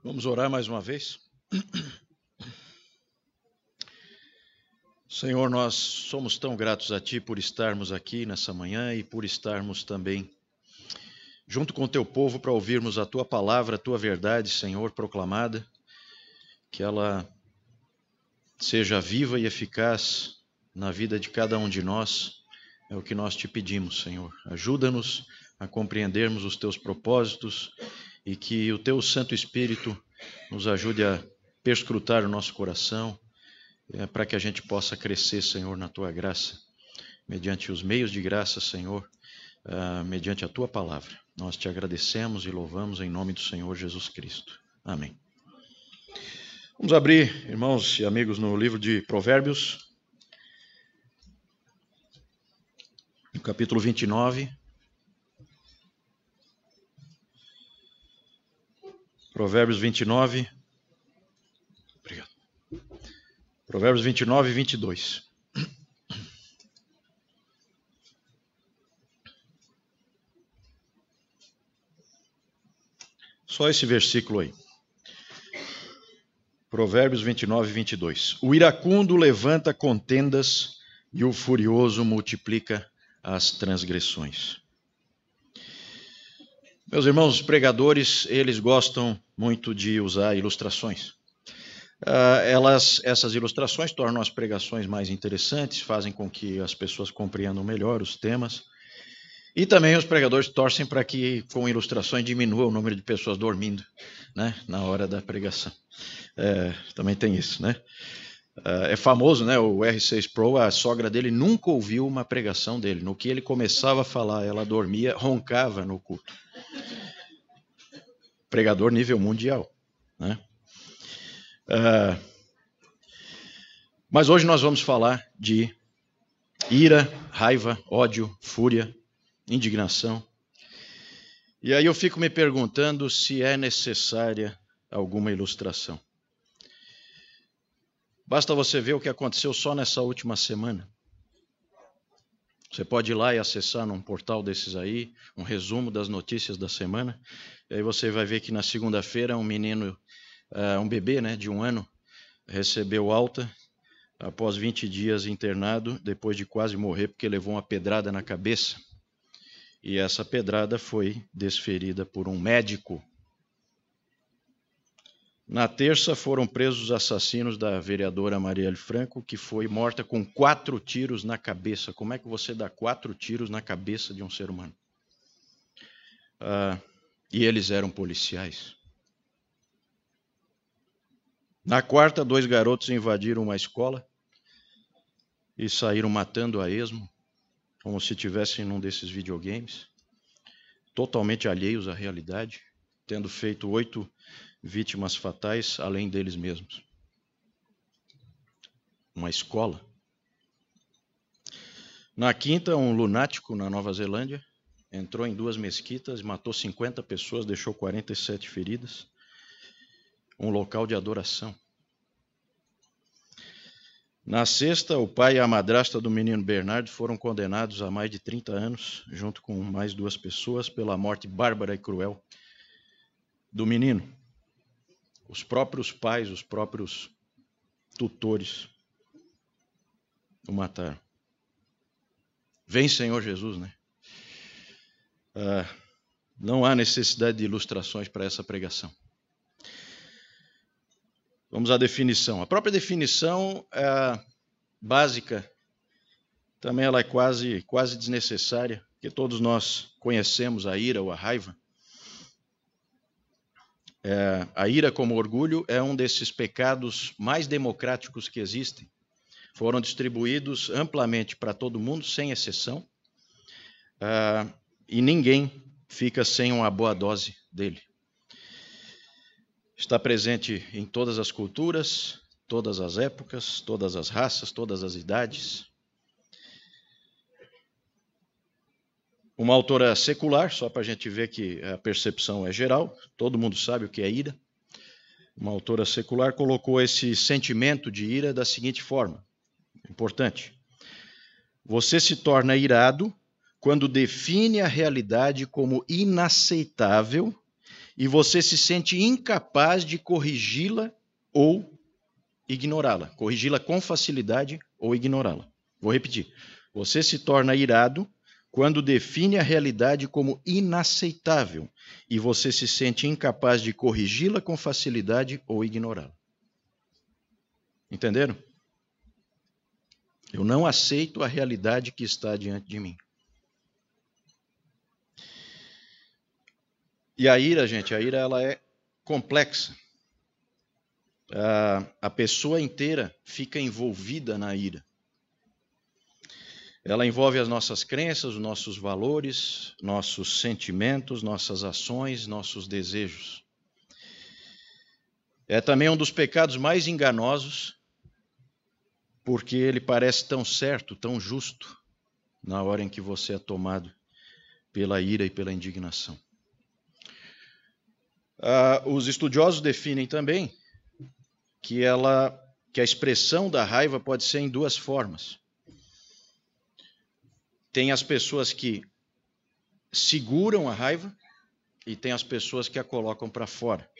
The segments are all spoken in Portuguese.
Vamos orar mais uma vez? Senhor, nós somos tão gratos a Ti por estarmos aqui nessa manhã e por estarmos também junto com o Teu povo para ouvirmos a Tua palavra, a Tua verdade, Senhor, proclamada, que ela seja viva e eficaz na vida de cada um de nós, é o que nós Te pedimos, Senhor. Ajuda-nos a compreendermos os Teus propósitos e que o Teu Santo Espírito nos ajude a perscrutar o nosso coração, para que a gente possa crescer, Senhor, na Tua graça, mediante os meios de graça, Senhor, mediante a Tua palavra. Nós Te agradecemos e louvamos em nome do Senhor Jesus Cristo. Amém. Vamos abrir, irmãos e amigos, no livro de Provérbios, no capítulo 29. Provérbios 29. Obrigado. Provérbios 29 e 22. Só esse versículo aí. Provérbios 29 e 22. O iracundo levanta contendas e o furioso multiplica as transgressões. Meus irmãos, os pregadores, eles gostam muito de usar ilustrações. Essas ilustrações tornam as pregações mais interessantes, fazem com que as pessoas compreendam melhor os temas. E também os pregadores torcem para que, com ilustrações, diminua o número de pessoas dormindo, né, na hora da pregação. Também tem isso, né? É famoso, né? O R6 Pro, a sogra dele nunca ouviu uma pregação dele. No que ele começava a falar, ela dormia, roncava no culto. Pregador nível mundial, né? Mas hoje nós vamos falar de ira, raiva, ódio, fúria, indignação. E aí eu fico me perguntando se é necessária alguma ilustração. Basta você ver o que aconteceu só nessa última semana. Você pode ir lá e acessar num portal desses aí, um resumo das notícias da semana. E aí você vai ver que na segunda-feira um menino, um bebê, né, de 1 ano, recebeu alta após 20 dias internado, depois de quase morrer porque levou uma pedrada na cabeça. E essa pedrada foi desferida por um médico. Na terça foram presos os assassinos da vereadora Marielle Franco, que foi morta com 4 tiros na cabeça. Como é que você dá 4 tiros na cabeça de um ser humano? E eles eram policiais. Na quarta, 2 garotos invadiram uma escola e saíram matando a esmo, como se estivessem num desses videogames, totalmente alheios à realidade, tendo feito 8 vítimas fatais, além deles mesmos. Uma escola. Na quinta, um lunático na Nova Zelândia entrou em 2 mesquitas, matou 50 pessoas, deixou 47 feridas. Um local de adoração. Na sexta, o pai e a madrasta do menino Bernardo foram condenados a mais de 30 anos, junto com mais 2 pessoas, pela morte bárbara e cruel do menino. Os próprios pais, os próprios tutores o mataram. Vem, Senhor Jesus, né? Não há necessidade de ilustrações para essa pregação. Vamos à definição. A própria definição básica, também ela é quase desnecessária, porque todos nós conhecemos a ira ou a raiva. A ira, como orgulho, é um desses pecados mais democráticos que existem. Foram distribuídos amplamente para todo mundo, sem exceção, e ninguém fica sem uma boa dose dele. Está presente em todas as culturas, todas as épocas, todas as raças, todas as idades. Uma autora secular, só para a gente ver que a percepção é geral, todo mundo sabe o que é ira. Uma autora secular colocou esse sentimento de ira da seguinte forma, importante. Você se torna irado quando define a realidade como inaceitável e você se sente incapaz de corrigi-la ou ignorá-la. Corrigi-la com facilidade ou ignorá-la. Vou repetir. Você se torna irado quando define a realidade como inaceitável e você se sente incapaz de corrigi-la com facilidade ou ignorá-la. Entenderam? Eu não aceito a realidade que está diante de mim. E a ira, gente, ela é complexa. A pessoa inteira fica envolvida na ira. Ela envolve as nossas crenças, os nossos valores, nossos sentimentos, nossas ações, nossos desejos. É também um dos pecados mais enganosos, porque ele parece tão certo, tão justo, na hora em que você é tomado pela ira e pela indignação. Os estudiosos definem também que a expressão da raiva pode ser em duas formas. Tem as pessoas que seguram a raiva e tem as pessoas que a colocam para fora.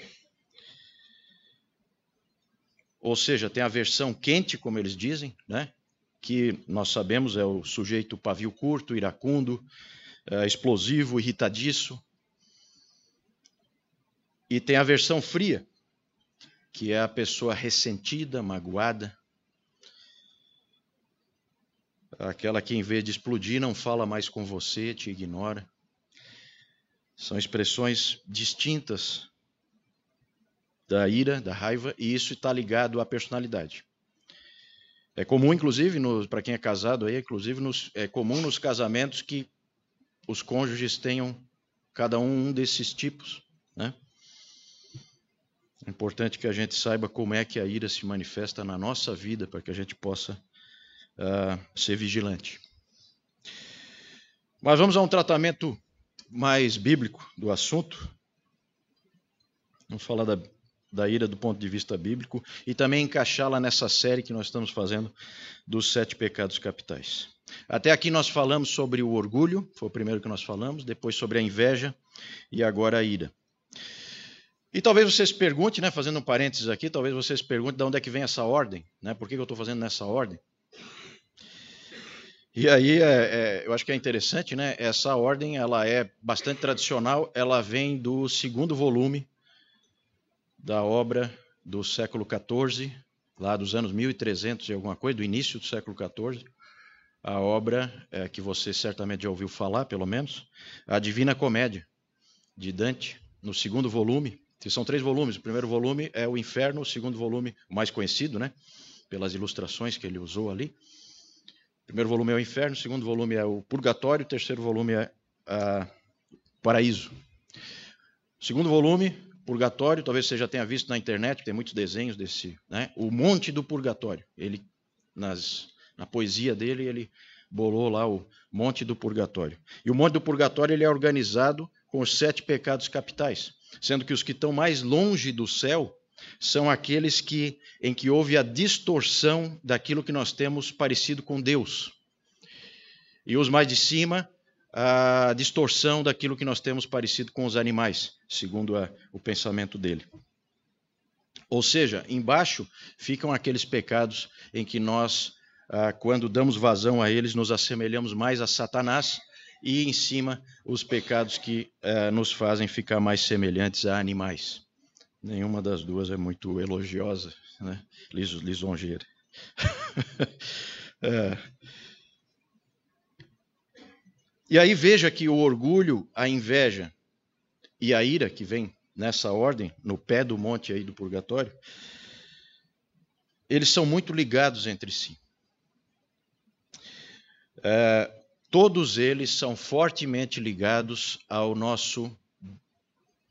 Ou seja, tem a versão quente, como eles dizem, né? Que nós sabemos é o sujeito pavio curto, iracundo, explosivo, irritadiço. E tem a versão fria, que é a pessoa ressentida, magoada. Aquela que, em vez de explodir, não fala mais com você, te ignora. São expressões distintas da ira, da raiva, e isso está ligado à personalidade. É comum, inclusive, para quem é casado, é comum nos casamentos que os cônjuges tenham cada um desses tipos, né? É importante que a gente saiba como é que a ira se manifesta na nossa vida, para que a gente possa ser vigilante. Mas vamos a um tratamento mais bíblico do assunto. Vamos falar da ira do ponto de vista bíblico e também encaixá-la nessa série que nós estamos fazendo dos 7 pecados capitais. Até aqui nós falamos sobre o orgulho, foi o primeiro que nós falamos, depois sobre a inveja e agora a ira. E talvez você se pergunte, né, fazendo um parênteses aqui, talvez você se pergunte de onde é que vem essa ordem, né? Por que eu estou fazendo nessa ordem? E aí, eu acho que é interessante, né? Essa ordem, ela é bastante tradicional, ela vem do 2º volume da obra do século XIV, lá dos anos 1300 e alguma coisa, do início do século XIV, a obra que você certamente já ouviu falar, pelo menos, a Divina Comédia, de Dante, no 2º volume. São 3 volumes, o primeiro volume é o Inferno, o 2º volume, o mais conhecido, né? Pelas ilustrações que ele usou ali. O primeiro volume é o Inferno, o 2º volume é o Purgatório, o 3º volume é o Paraíso. O 2º volume, Purgatório, talvez você já tenha visto na internet, tem muitos desenhos desse, né? O Monte do Purgatório. Ele, na poesia dele, ele bolou lá o Monte do Purgatório. E o Monte do Purgatório ele é organizado com os 7 pecados capitais, sendo que os que estão mais longe do céu são aqueles em que houve a distorção daquilo que nós temos parecido com Deus. E os mais de cima, a distorção daquilo que nós temos parecido com os animais, segundo o pensamento dele. Ou seja, embaixo ficam aqueles pecados em que nós, quando damos vazão a eles, nos assemelhamos mais a Satanás, e em cima os pecados que nos fazem ficar mais semelhantes a animais. Nenhuma das duas é muito elogiosa, né? Lisonjeira. E aí veja que o orgulho, a inveja e a ira, que vem nessa ordem, no pé do monte aí do purgatório, eles são muito ligados entre si. Todos eles são fortemente ligados ao nosso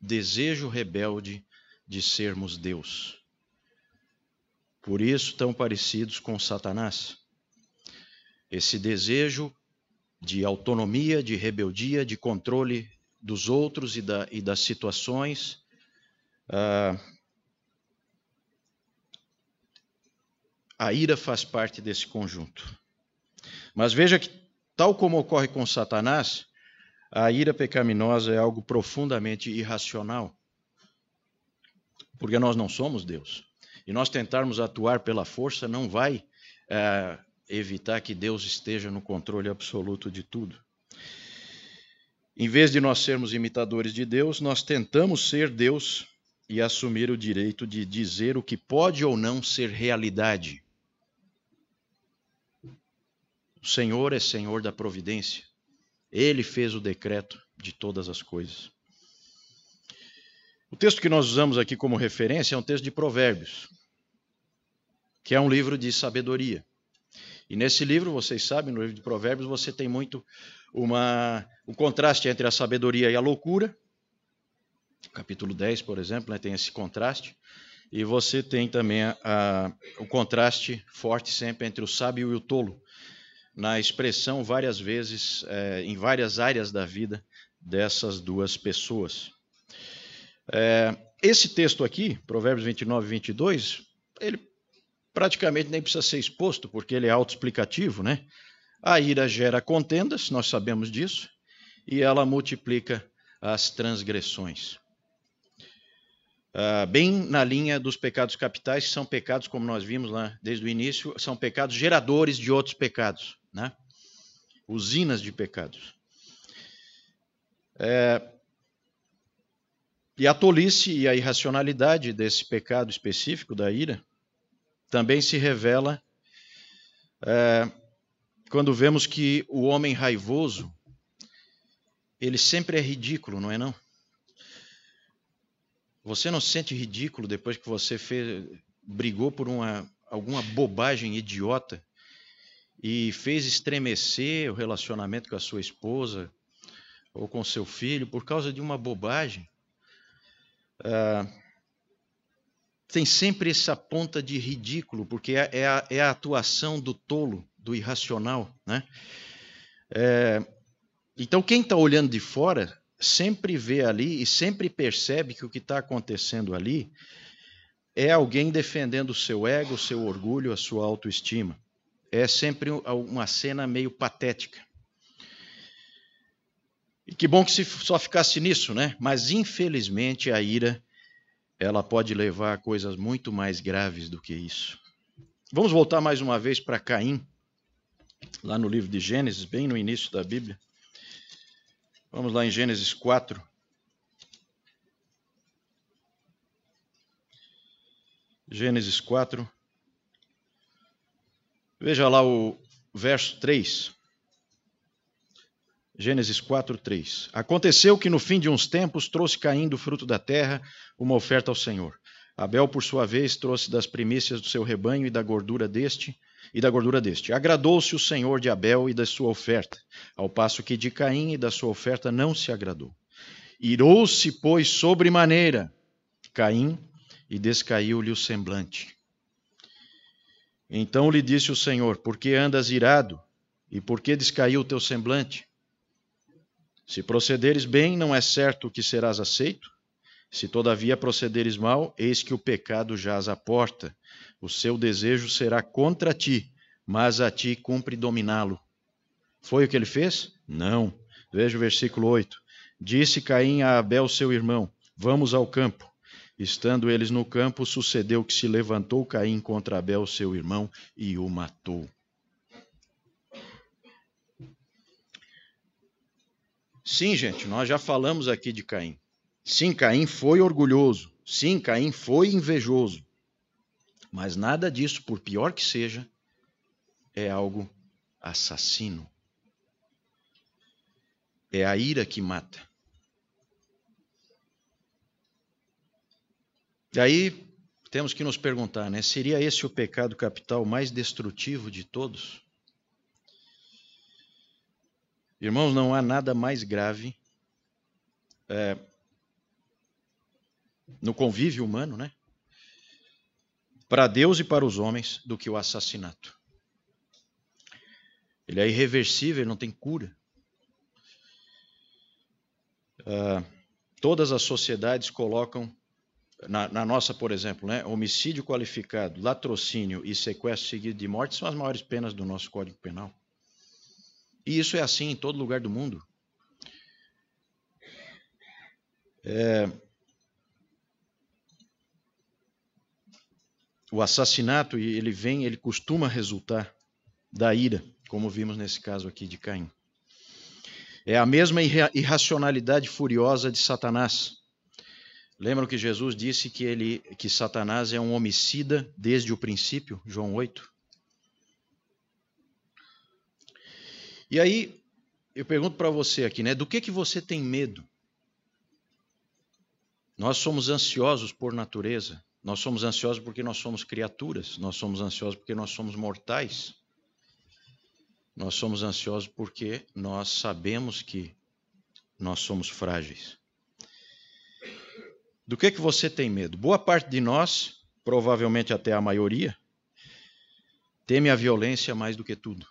desejo rebelde de sermos Deus. Por isso, tão parecidos com Satanás. Esse desejo de autonomia, de rebeldia, de controle dos outros e das situações. A ira faz parte desse conjunto. Mas veja que, tal como ocorre com Satanás, a ira pecaminosa é algo profundamente irracional. porque nós não somos Deus. E nós tentarmos atuar pela força não vai evitar que Deus esteja no controle absoluto de tudo. Em vez de nós sermos imitadores de Deus, nós tentamos ser Deus e assumir o direito de dizer o que pode ou não ser realidade. O Senhor é Senhor da providência. Ele fez o decreto de todas as coisas. O texto que nós usamos aqui como referência é um texto de Provérbios, que é um livro de sabedoria. E nesse livro, vocês sabem, no livro de Provérbios, você tem muito o contraste entre a sabedoria e a loucura. Capítulo 10, por exemplo, tem esse contraste. E você tem também o contraste forte sempre entre o sábio e o tolo, na expressão várias vezes, em várias áreas da vida dessas duas pessoas. Esse texto aqui, Provérbios 29 e 22, ele praticamente nem precisa ser exposto, porque ele é autoexplicativo, né? A ira gera contendas, nós sabemos disso, e ela multiplica as transgressões. Bem na linha dos pecados capitais, que são pecados, como nós vimos lá desde o início, são pecados geradores de outros pecados, né? Usinas de pecados. E a tolice e a irracionalidade desse pecado específico da ira também se revela quando vemos que o homem raivoso, ele sempre é ridículo, não é não? Você não se sente ridículo depois que você brigou por alguma bobagem idiota e fez estremecer o relacionamento com a sua esposa ou com seu filho por causa de uma bobagem? Tem sempre essa ponta de ridículo, porque é a atuação do tolo, do irracional, né? Então, quem está olhando de fora sempre vê ali e sempre percebe que o que está acontecendo ali é alguém defendendo o seu ego, o seu orgulho, a sua autoestima. É sempre uma cena meio patética. E que bom que se só ficasse nisso, né? Mas, infelizmente, a ira, ela pode levar a coisas muito mais graves do que isso. Vamos voltar mais uma vez para Caim, lá no livro de Gênesis, bem no início da Bíblia. Vamos lá em Gênesis 4. Gênesis 4. Veja lá o verso 3. Gênesis 4, 3. Aconteceu que no fim de uns tempos trouxe Caim do fruto da terra uma oferta ao Senhor. Abel, por sua vez, trouxe das primícias do seu rebanho e da gordura deste. Agradou-se o Senhor de Abel e da sua oferta, ao passo que de Caim e da sua oferta não se agradou. Irou-se, pois, sobremaneira Caim, e descaiu-lhe o semblante. Então lhe disse o Senhor: por que andas irado? E por que descaiu o teu semblante? Se procederes bem, não é certo que serás aceito? Se todavia procederes mal, eis que o pecado jaz à porta. O seu desejo será contra ti, mas a ti cumpre dominá-lo. Foi o que ele fez? Não. Veja o versículo 8. Disse Caim a Abel, seu irmão: vamos ao campo. Estando eles no campo, sucedeu que se levantou Caim contra Abel, seu irmão, e o matou. Sim, gente, nós já falamos aqui de Caim. Sim, Caim foi orgulhoso. Sim, Caim foi invejoso. Mas nada disso, por pior que seja, é algo assassino. É a ira que mata. E aí temos que nos perguntar, né? Seria esse o pecado capital mais destrutivo de todos? Irmãos, não há nada mais grave no convívio humano, né? Para Deus e para os homens, do que o assassinato. Ele é irreversível, ele não tem cura. Todas as sociedades colocam, na nossa, por exemplo, né, homicídio qualificado, latrocínio e sequestro seguido de morte são as maiores penas do nosso Código Penal. E isso é assim em todo lugar do mundo. o assassinato, ele costuma resultar da ira, como vimos nesse caso aqui de Caim. É a mesma irracionalidade furiosa de Satanás. Lembram que Jesus disse que Satanás é um homicida desde o princípio, João 8? E aí, eu pergunto para você aqui, né? Do que você tem medo? Nós somos ansiosos por natureza. Nós somos ansiosos porque nós somos criaturas. Nós somos ansiosos porque nós somos mortais. Nós somos ansiosos porque nós sabemos que nós somos frágeis. Do que você tem medo? Boa parte de nós, provavelmente até a maioria, teme a violência mais do que tudo.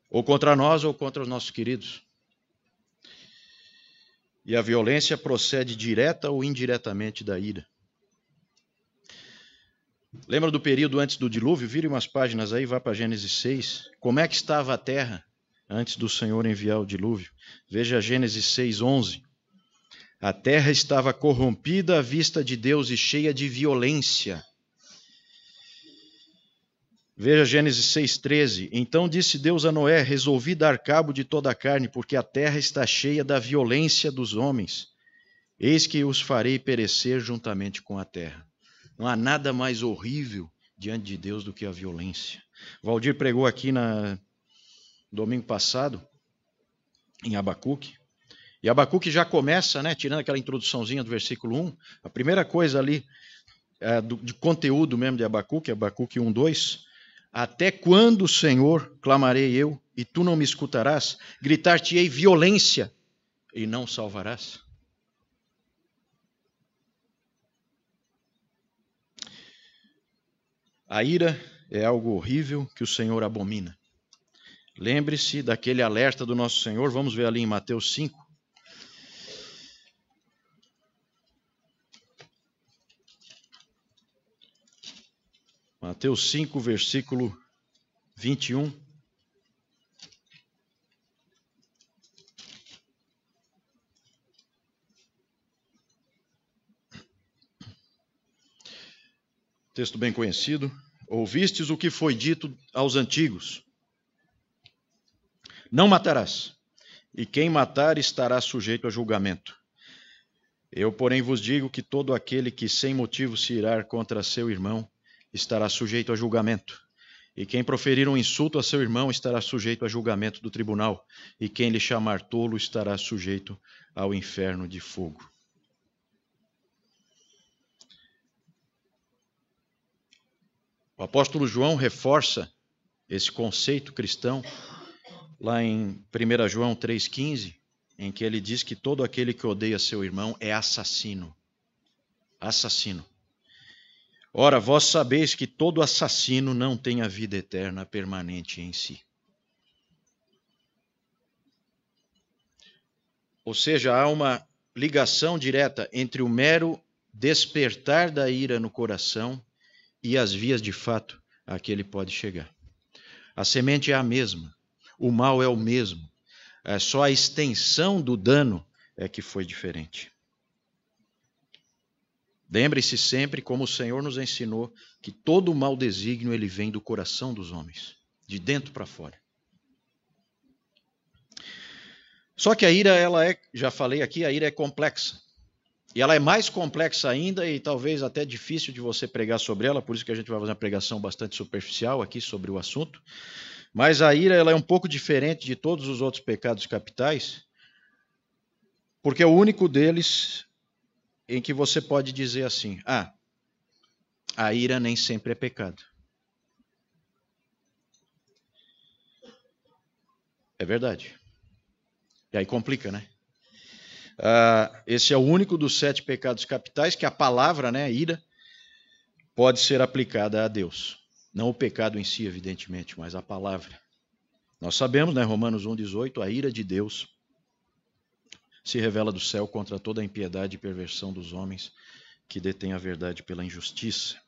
Ou contra nós ou contra os nossos queridos. E a violência procede direta ou indiretamente da ira. Lembra do período antes do dilúvio? Vire umas páginas aí, vá para Gênesis 6. Como é que estava a terra antes do Senhor enviar o dilúvio? Veja Gênesis 6:11. A terra estava corrompida à vista de Deus e cheia de violência. Veja Gênesis 6:13. Então disse Deus a Noé: resolvi dar cabo de toda a carne, porque a terra está cheia da violência dos homens. Eis que os farei perecer juntamente com a terra. Não há nada mais horrível diante de Deus do que a violência. Valdir pregou aqui domingo passado, em Abacuque. E Abacuque já começa, né, tirando aquela introduçãozinha do versículo 1, a primeira coisa ali, de conteúdo mesmo de Abacuque 1:2, até quando, Senhor, clamarei eu, e tu não me escutarás? Gritar-te-ei violência, e não salvarás? A ira é algo horrível que o Senhor abomina. Lembre-se daquele alerta do nosso Senhor, vamos ver ali em Mateus 5. Mateus 5, versículo 21. Texto bem conhecido. Ouvistes o que foi dito aos antigos: não matarás, e quem matar estará sujeito a julgamento. Eu, porém, vos digo que todo aquele que sem motivo se irar contra seu irmão estará sujeito a julgamento. E quem proferir um insulto a seu irmão estará sujeito a julgamento do tribunal. E quem lhe chamar tolo estará sujeito ao inferno de fogo. O apóstolo João reforça esse conceito cristão lá em 1 João 3,15, em que ele diz que todo aquele que odeia seu irmão é assassino. Assassino. Ora, vós sabeis que todo assassino não tem a vida eterna permanente em si. Ou seja, há uma ligação direta entre o mero despertar da ira no coração e as vias de fato a que ele pode chegar. A semente é a mesma, o mal é o mesmo, é só a extensão do dano é que foi diferente. Lembre-se sempre como o Senhor nos ensinou que todo o mau desígnio ele vem do coração dos homens, de dentro para fora. Só que a ira, já falei aqui, a ira é complexa. E ela é mais complexa ainda e talvez até difícil de você pregar sobre ela, por isso que a gente vai fazer uma pregação bastante superficial aqui sobre o assunto. Mas a ira ela é um pouco diferente de todos os outros pecados capitais, porque é o único deles em que você pode dizer assim: a ira nem sempre é pecado. É verdade. E aí complica, né? Esse é o único dos 7 pecados capitais que a palavra, né, ira, pode ser aplicada a Deus. Não o pecado em si, evidentemente, mas a palavra. Nós sabemos, né, Romanos 1,18, a ira de Deus se revela do céu contra toda a impiedade e perversão dos homens que detêm a verdade pela injustiça.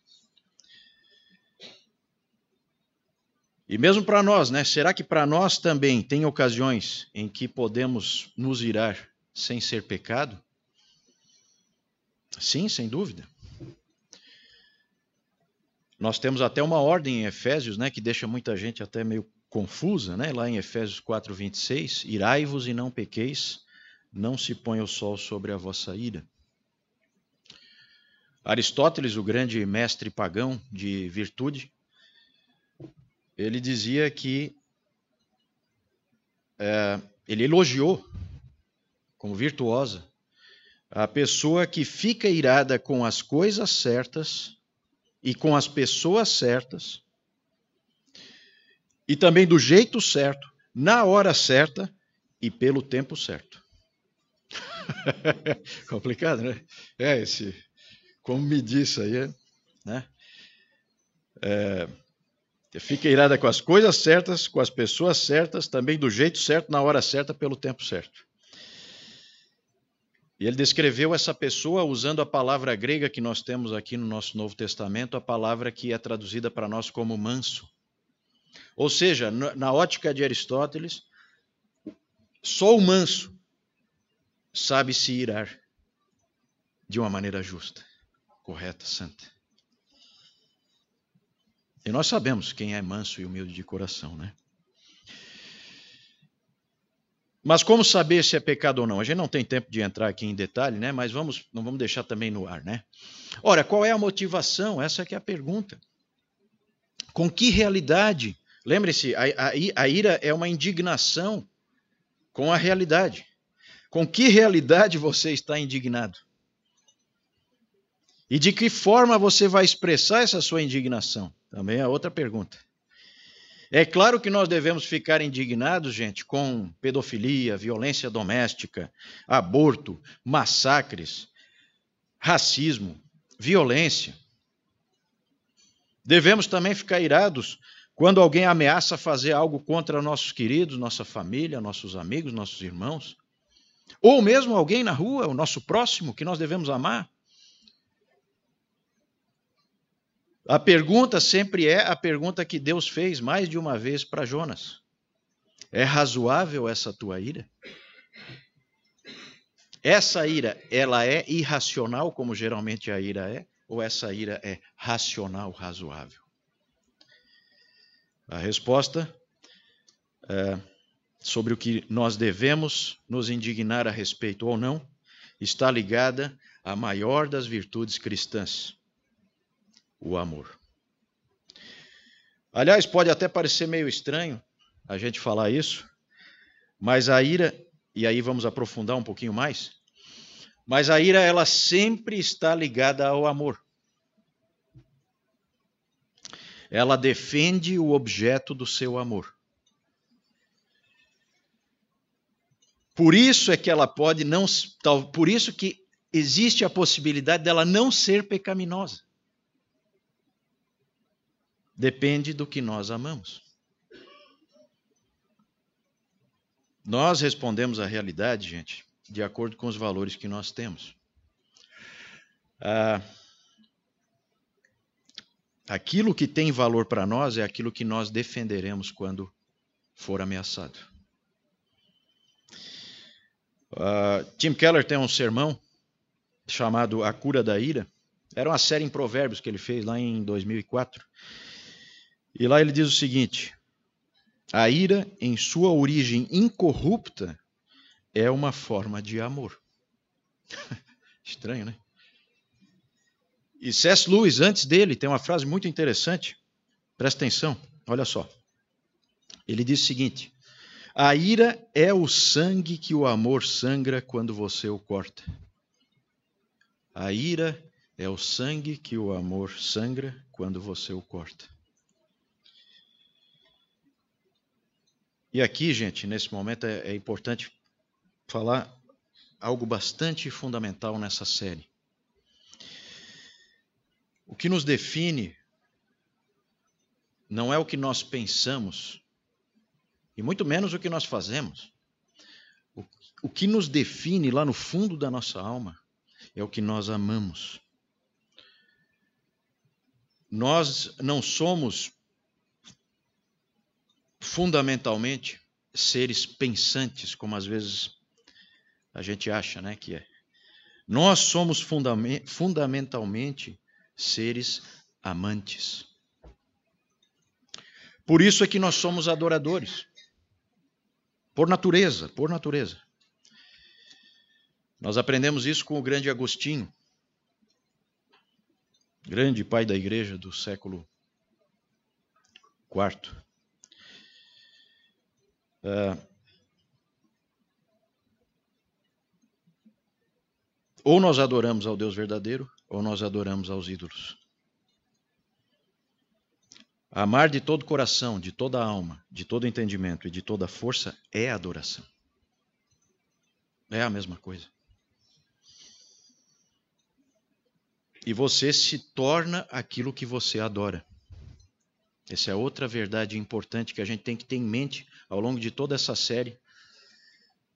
E mesmo para nós, né? Será que para nós também tem ocasiões em que podemos nos irar sem ser pecado? Sim, sem dúvida. Nós temos até uma ordem em Efésios, né, que deixa muita gente até meio confusa, né? Lá em Efésios 4:26, irai-vos e não pequeis, não se ponha o sol sobre a vossa ira. Aristóteles, o grande mestre pagão de virtude, ele dizia que ele elogiou como virtuosa a pessoa que fica irada com as coisas certas e com as pessoas certas, e também do jeito certo, na hora certa e pelo tempo certo. Complicado, né? Como me disse aí, né? Fica irada com as coisas certas, com as pessoas certas, também do jeito certo, na hora certa, pelo tempo certo. E ele descreveu essa pessoa usando a palavra grega que nós temos aqui no nosso Novo Testamento, a palavra que é traduzida para nós como manso. Ou seja, na ótica de Aristóteles, só o manso sabe se irar de uma maneira justa, correta, santa. E nós sabemos quem é manso e humilde de coração, né? Mas como saber se é pecado ou não? A gente não tem tempo de entrar aqui em detalhe, né? Mas não vamos deixar também no ar, né? Ora, qual é a motivação? Essa que é a pergunta. Com que realidade? Lembre-se, a ira é uma indignação com a realidade. Com que realidade você está indignado? E de que forma você vai expressar essa sua indignação? Também é outra pergunta. É claro que nós devemos ficar indignados, gente, com pedofilia, violência doméstica, aborto, massacres, racismo, violência. Devemos também ficar irados quando alguém ameaça fazer algo contra nossos queridos, nossa família, nossos amigos, nossos irmãos. Ou mesmo alguém na rua, o nosso próximo, que nós devemos amar. A pergunta sempre é a pergunta que Deus fez mais de uma vez para Jonas. É razoável essa tua ira? Essa ira, ela é irracional, como geralmente a ira é? Ou essa ira é racional, razoável? A resposta sobre o que nós devemos nos indignar a respeito ou não está ligada à maior das virtudes cristãs, o amor. Aliás, pode até parecer meio estranho a gente falar isso, mas a ira, e aí vamos aprofundar um pouquinho mais, mas a ira, ela sempre está ligada ao amor. Ela defende o objeto do seu amor. Por isso é que ela pode não, por isso que existe a possibilidade dela não ser pecaminosa. Depende do que nós amamos. Nós respondemos à realidade, gente, de acordo com os valores que nós temos. Aquilo que tem valor para nós é aquilo que nós defenderemos quando for ameaçado. Tim Keller tem um sermão chamado A Cura da Ira. Era uma série em Provérbios que ele fez lá em 2004. E lá ele diz o seguinte: a ira, em sua origem incorrupta, é uma forma de amor. Estranho, né? E C.S. Lewis, antes dele, tem uma frase muito interessante. Presta atenção, olha só. Ele diz o seguinte: a ira é o sangue que o amor sangra quando você o corta. A ira é o sangue que o amor sangra quando você o corta. E aqui, gente, nesse momento é importante falar algo bastante fundamental nessa série. O que nos define não é o que nós pensamos, e muito menos o que nós fazemos. O que nos define lá no fundo da nossa alma é o que nós amamos. Nós não somos fundamentalmente seres pensantes, como às vezes a gente acha, né, que é. Nós somos fundamentalmente seres amantes. Por isso é que nós somos adoradores. Por natureza, por natureza. Nós aprendemos isso com o grande Agostinho, grande pai da igreja do século IV. Ou nós adoramos ao Deus verdadeiro, ou nós adoramos aos ídolos. Amar de todo coração, de toda a alma, de todo entendimento e de toda força é adoração. É a mesma coisa. E você se torna aquilo que você adora. Essa é outra verdade importante que a gente tem que ter em mente ao longo de toda essa série.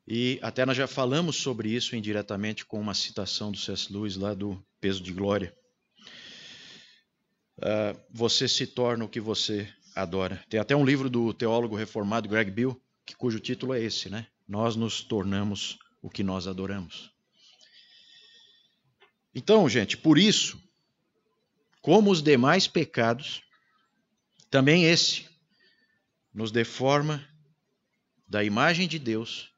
E até nós já falamos sobre isso indiretamente com uma citação do C.S. Lewis lá do Peso de Glória. Você se torna o que você adora. Tem até um livro do teólogo reformado Greg Beale, cujo título é esse, né? Nós nos tornamos o que nós adoramos. Então, gente, por isso, como os demais pecados, também esse nos deforma da imagem de Deus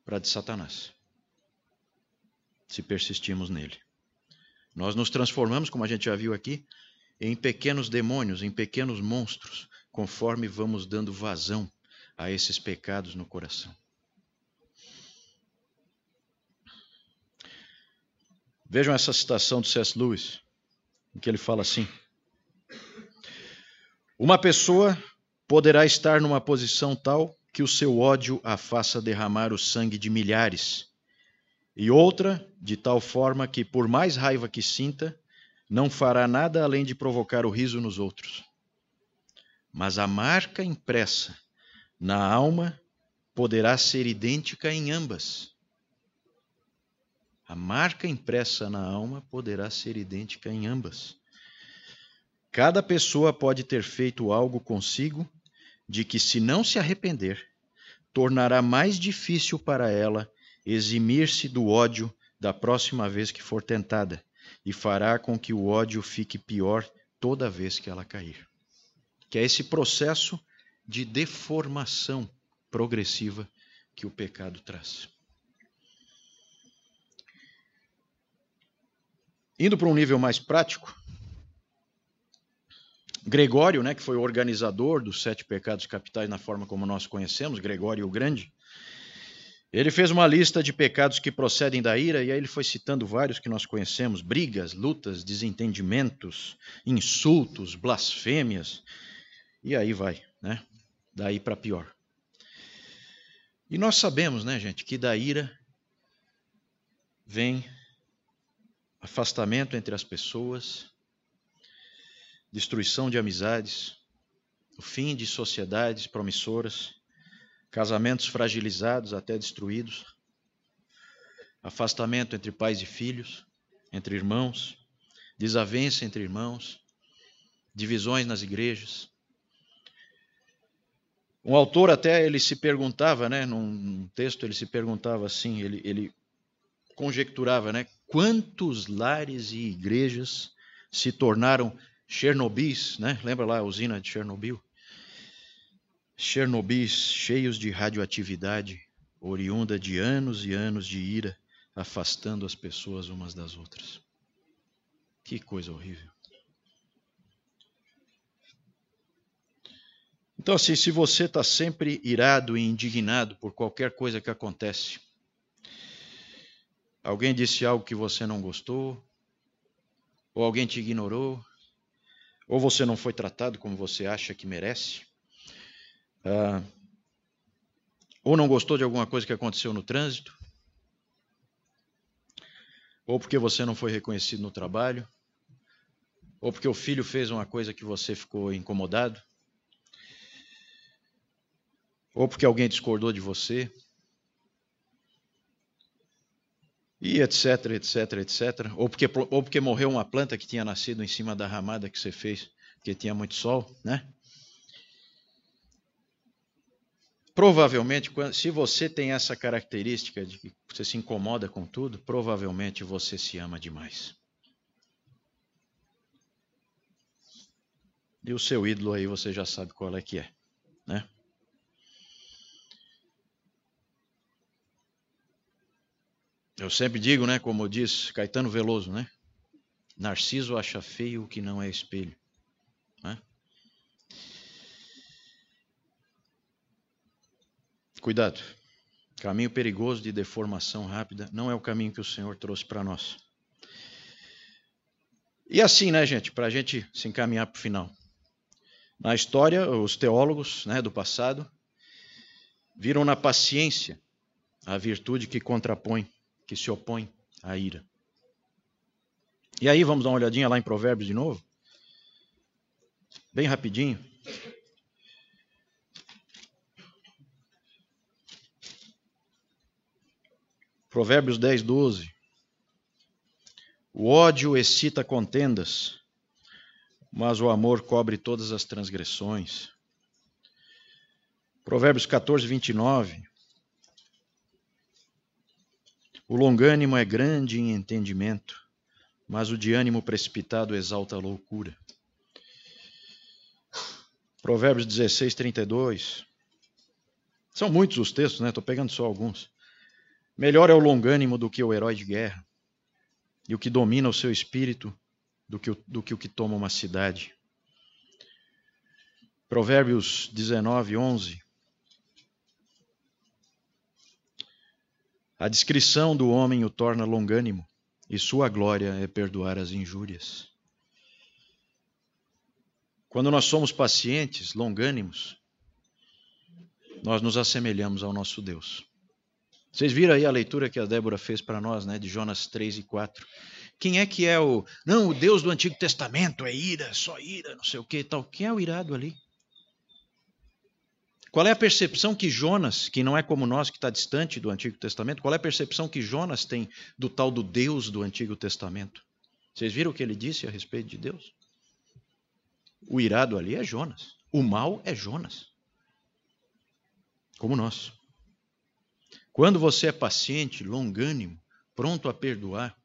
para a de Satanás, se persistimos nele. Nós nos transformamos, como a gente já viu aqui, em pequenos demônios, em pequenos monstros, conforme vamos dando vazão a esses pecados no coração. Vejam essa citação do C.S. Lewis, em que ele fala assim: uma pessoa poderá estar numa posição tal que o seu ódio a faça derramar o sangue de milhares, e outra de tal forma que, por mais raiva que sinta, não fará nada além de provocar o riso nos outros. Mas a marca impressa na alma poderá ser idêntica em ambas. A marca impressa na alma poderá ser idêntica em ambas. Cada pessoa pode ter feito algo consigo de que, se não se arrepender, tornará mais difícil para ela eximir-se do ódio da próxima vez que for tentada, e fará com que o ódio fique pior toda vez que ela cair. Que é esse processo de deformação progressiva que o pecado traz. Indo para um nível mais prático, Gregório, que foi o organizador dos 7 pecados capitais na forma como nós conhecemos, Gregório o Grande, ele fez uma lista de pecados que procedem da ira, e aí ele foi citando vários que nós conhecemos: brigas, lutas, desentendimentos, insultos, blasfêmias, e aí vai, né? Daí para pior. E nós sabemos, gente, que da ira vem afastamento entre as pessoas, destruição de amizades, o fim de sociedades promissoras, casamentos fragilizados, até destruídos, afastamento entre pais e filhos, entre irmãos, desavença entre irmãos, divisões nas igrejas. Um autor até ele se perguntava, num texto ele se perguntava assim, ele conjecturava, quantos lares e igrejas se tornaram Chernobis, Lembra lá a usina de Chernobyl? Chernobis cheios de radioatividade, oriunda de anos e anos de ira, afastando as pessoas umas das outras. Que coisa horrível. Então, assim, se você está sempre irado e indignado por qualquer coisa que acontece, alguém disse algo que você não gostou, ou alguém te ignorou, ou você não foi tratado como você acha que merece, ou não gostou de alguma coisa que aconteceu no trânsito, ou porque você não foi reconhecido no trabalho, ou porque o filho fez uma coisa que você ficou incomodado, ou porque alguém discordou de você, e etc, etc, etc. Ou porque morreu uma planta que tinha nascido em cima da ramada que você fez, porque tinha muito sol, Provavelmente, se você tem essa característica de que você se incomoda com tudo, provavelmente você se ama demais. E o seu ídolo aí você já sabe qual é que é, né? Eu sempre digo, né, como diz Caetano Veloso, né? Narciso acha feio o que não é espelho, né? Cuidado. Caminho perigoso de deformação rápida não é o caminho que o Senhor trouxe para nós. E assim, né, gente, para a gente se encaminhar para o final. Na história, os teólogos, né, do passado viram na paciência a virtude que contrapõe, que se opõe à ira. E aí, vamos dar uma olhadinha lá em Provérbios de novo? Bem rapidinho. Provérbios 10, 12. O ódio excita contendas, mas o amor cobre todas as transgressões. Provérbios 14, 29. O longânimo é grande em entendimento, mas o de ânimo precipitado exalta a loucura. Provérbios 16, 32. São muitos os textos, né? Estou pegando só alguns. Melhor é o longânimo do que o herói de guerra, e o que domina o seu espírito do que o que toma uma cidade. Provérbios 19, 11. A discrição do homem o torna longânimo, e sua glória é perdoar as injúrias. Quando nós somos pacientes, longânimos, nós nos assemelhamos ao nosso Deus. Vocês viram aí a leitura que a Débora fez para nós, né, de Jonas 3 e 4. Quem é que é o... Não, o Deus do Antigo Testamento é ira, só ira, não sei o que e tal. Quem é o irado ali? Qual é a percepção que Jonas, que não é como nós, que está distante do Antigo Testamento, qual é a percepção que Jonas tem do tal do Deus do Antigo Testamento? Vocês viram o que ele disse a respeito de Deus? O irado ali é Jonas. O mal é Jonas. Como nós. Quando você é paciente, longânimo, pronto a perdoar,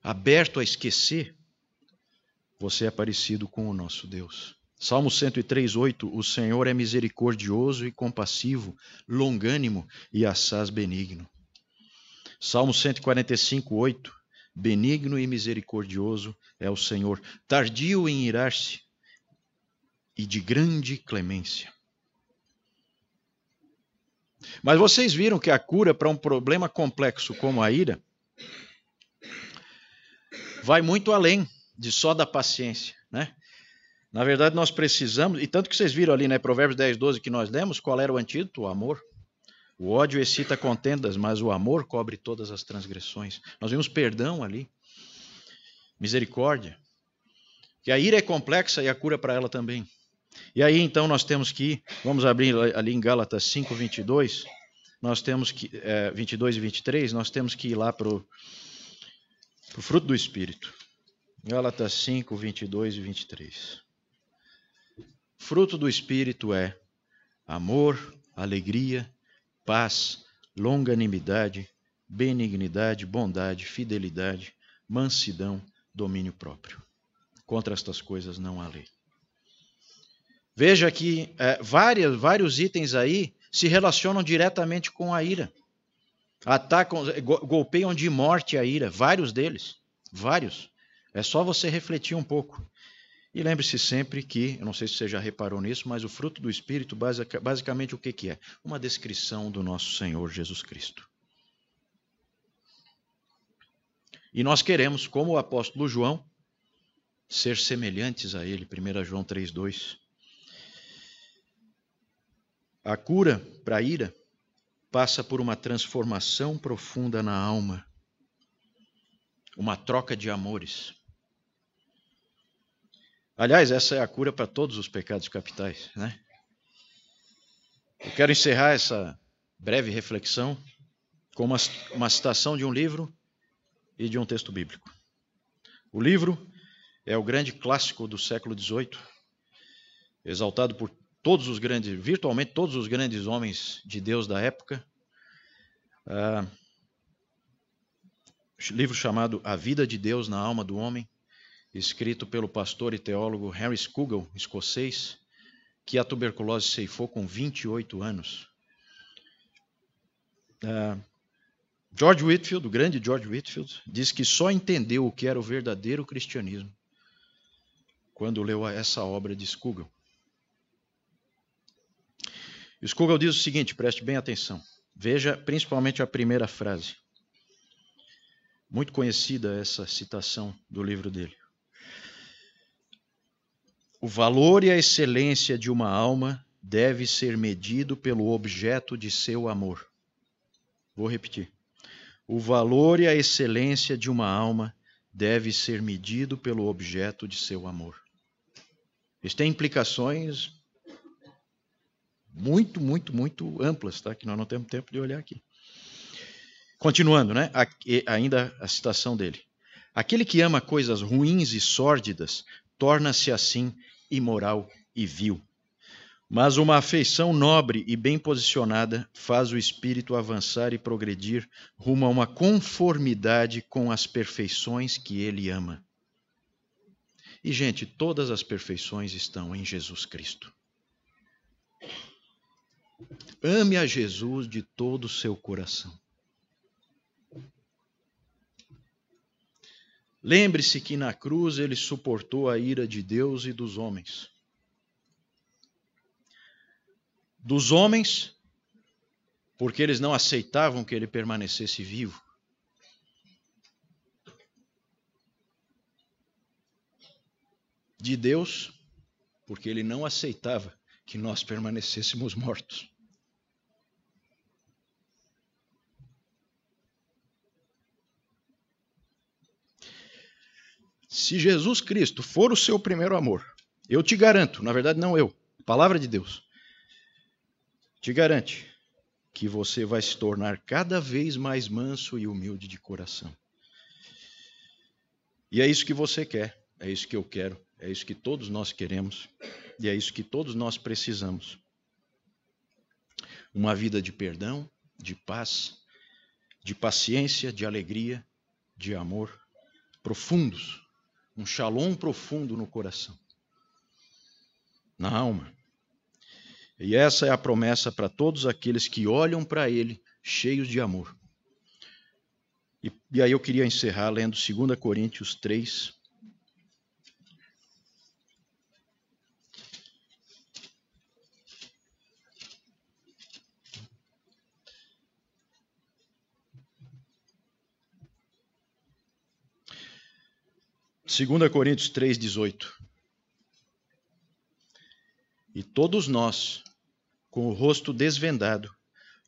aberto a esquecer, você é parecido com o nosso Deus. Salmo 103, 8. O Senhor é misericordioso e compassivo, longânimo e assaz benigno. Salmo 145, 8. Benigno e misericordioso é o Senhor, tardio em irar-se e de grande clemência. Mas vocês viram que a cura para um problema complexo como a ira vai muito além de só da paciência, né? Na verdade, nós precisamos, e tanto que vocês viram ali, né, Provérbios 10, 12 que nós lemos, qual era o antídoto? O amor. O ódio excita contendas, mas o amor cobre todas as transgressões. Nós vimos perdão ali, misericórdia. Que a ira é complexa e a cura para ela também. E aí, então, nós temos que ir, vamos abrir ali em Gálatas 5, 22, nós temos que, 22 e 23, nós temos que ir lá para o fruto do Espírito. Gálatas 5, 22 e 23. Fruto do Espírito é amor, alegria, paz, longanimidade, benignidade, bondade, fidelidade, mansidão, domínio próprio. Contra estas coisas não há lei. Veja que vários itens aí se relacionam diretamente com a ira. Atacam, golpeiam de morte a ira, vários deles, vários. É só você refletir um pouco. E lembre-se sempre que, eu não sei se você já reparou nisso, mas o fruto do Espírito, basicamente o que é? Uma descrição do nosso Senhor Jesus Cristo. E nós queremos, como o apóstolo João, ser semelhantes a ele, 1 João 3,2. A cura para a ira passa por uma transformação profunda na alma, uma troca de amores. Aliás, essa é a cura para todos os pecados capitais, né? Eu quero encerrar essa breve reflexão com uma citação de um livro e de um texto bíblico. O livro é o grande clássico do século XVIII, exaltado por virtualmente todos os grandes homens de Deus da época. Livro chamado A Vida de Deus na Alma do Homem. escrito pelo pastor e teólogo Henry Scougal, escocês, que a tuberculose ceifou com 28 anos. George Whitefield, o grande George Whitefield, diz que só entendeu o que era o verdadeiro cristianismo quando leu essa obra de Scougal. E Scougal diz o seguinte, preste bem atenção. Veja principalmente a primeira frase. Muito conhecida essa citação do livro dele. O valor e a excelência de uma alma deve ser medido pelo objeto de seu amor. Vou repetir. O valor e a excelência de uma alma deve ser medido pelo objeto de seu amor. Isso tem implicações muito amplas, tá? Que nós não temos tempo de olhar aqui. Continuando, né? Ainda a citação dele. Aquele que ama coisas ruins e sórdidas torna-se assim imoral e vil. Mas uma afeição nobre e bem posicionada faz o espírito avançar e progredir rumo a uma conformidade com as perfeições que ele ama. E, gente, todas as perfeições estão em Jesus Cristo. Ame a Jesus de todo o seu coração. Lembre-se que na cruz ele suportou a ira de Deus e dos homens. Dos homens, porque eles não aceitavam que ele permanecesse vivo. De Deus, porque ele não aceitava que nós permanecêssemos mortos. Se Jesus Cristo for o seu primeiro amor, eu te garanto, na verdade não eu, a palavra de Deus, te garante que você vai se tornar cada vez mais manso e humilde de coração. E é isso que você quer, é isso que eu quero, é isso que todos nós queremos e é isso que todos nós precisamos. Uma vida de perdão, de paz, de paciência, de alegria, de amor profundos. Um shalom profundo no coração, na alma. E essa é a promessa para todos aqueles que olham para Ele cheios de amor. E aí eu queria encerrar lendo 2 Coríntios 3. Segunda Coríntios 3:18. E todos nós, com o rosto desvendado,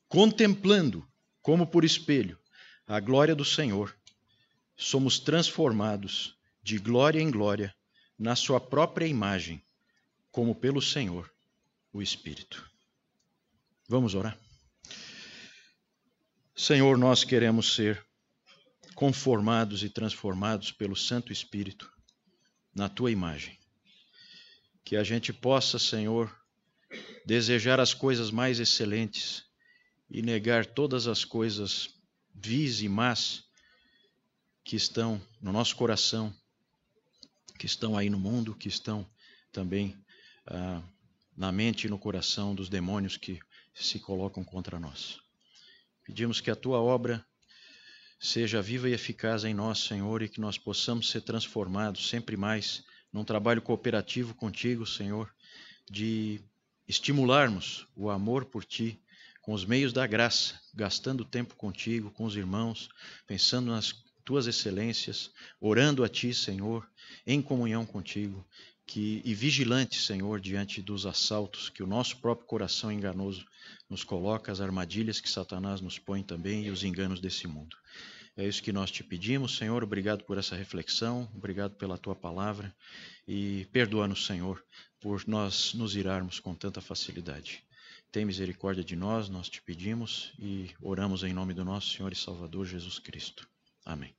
contemplando, como por espelho, a glória do Senhor, somos transformados de glória em glória na sua própria imagem, como pelo Senhor, o Espírito. Vamos orar? Senhor, nós queremos ser conformados e transformados pelo Santo Espírito na tua imagem. Que a gente possa, Senhor, desejar as coisas mais excelentes e negar todas as coisas vis e más que estão no nosso coração, que estão aí no mundo, que estão também na mente e no coração dos demônios que se colocam contra nós. Pedimos que a tua obra seja viva e eficaz em nós, Senhor, e que nós possamos ser transformados sempre mais num trabalho cooperativo contigo, Senhor, de estimularmos o amor por ti com os meios da graça, gastando tempo contigo, com os irmãos, pensando nas tuas excelências, orando a ti, Senhor, em comunhão contigo, e vigilante, Senhor, diante dos assaltos que o nosso próprio coração enganoso nos coloca, as armadilhas que Satanás nos põe também e os enganos desse mundo. É isso que nós te pedimos, Senhor. Obrigado por essa reflexão, obrigado pela tua palavra e perdoa-nos, Senhor, por nós nos irarmos com tanta facilidade. Tem misericórdia de nós te pedimos e oramos em nome do nosso Senhor e Salvador Jesus Cristo. Amém.